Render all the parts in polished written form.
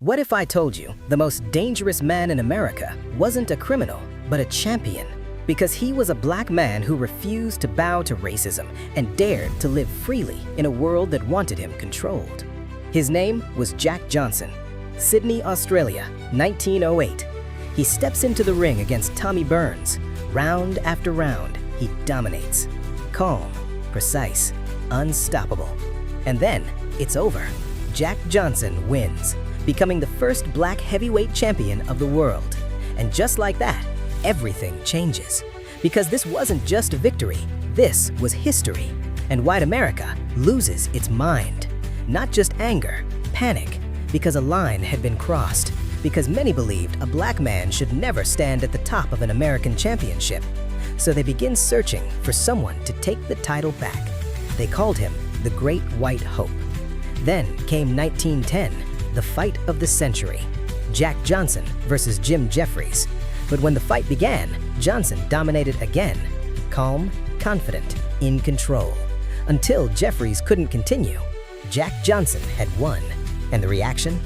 What if I told you the most dangerous man in America wasn't a criminal, but a champion? Because he was a black man who refused to bow to racism and dared to live freely in a world that wanted him controlled. His name was Jack Johnson. Sydney, Australia, 1908. He steps into the ring against Tommy Burns. Round after round, he dominates. Calm, precise, unstoppable. And then, it's over. Jack Johnson wins, becoming the first black heavyweight champion of the world. And just like that, everything changes. Because this wasn't just a victory, this was history. And white America loses its mind. Not just anger, panic, because a line had been crossed. Because many believed a black man should never stand at the top of an American championship. So they begin searching for someone to take the title back. They called him the Great White Hope. Then came 1910, the fight of the century. Jack Johnson versus Jim Jeffries. But when the fight began, Johnson dominated again. Calm, confident, in control. Until Jeffries couldn't continue. Jack Johnson had won. And the reaction?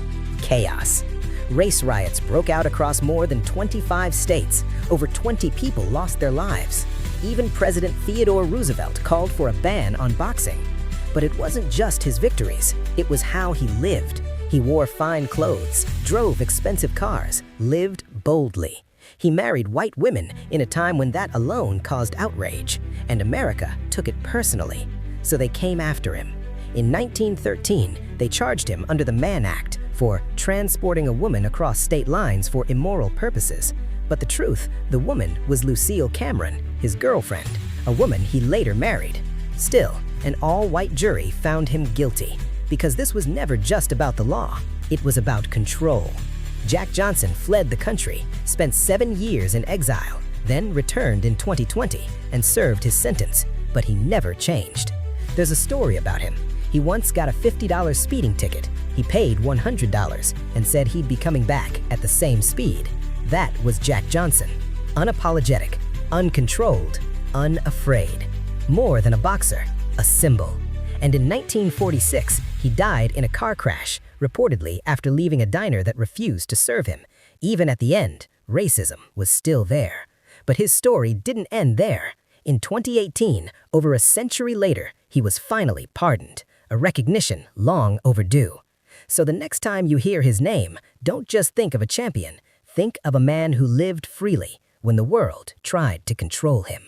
Chaos. Race riots broke out across more than 25 states. Over 20 people lost their lives. Even President Theodore Roosevelt called for a ban on boxing. But it wasn't just his victories, it was how he lived. He wore fine clothes, drove expensive cars, lived boldly. He married white women in a time when that alone caused outrage, and America took it personally, so they came after him. In 1913, they charged him under the Mann Act for transporting a woman across state lines for immoral purposes. But the truth, the woman was Lucille Cameron, his girlfriend, a woman he later married. Still, an all-white jury found him guilty, because this was never just about the law, it was about control. Jack Johnson fled the country, spent 7 years in exile, then returned in 2020 and served his sentence, but he never changed. There's a story about him. He once got a $50 speeding ticket. He paid $100 and said he'd be coming back at the same speed. That was Jack Johnson. Unapologetic, uncontrolled, unafraid. More than a boxer, a symbol. And in 1946, he died in a car crash, reportedly after leaving a diner that refused to serve him. Even at the end, racism was still there. But his story didn't end there. In 2018, over a century later, he was finally pardoned, a recognition long overdue. So the next time you hear his name, don't just think of a champion, think of a man who lived freely when the world tried to control him.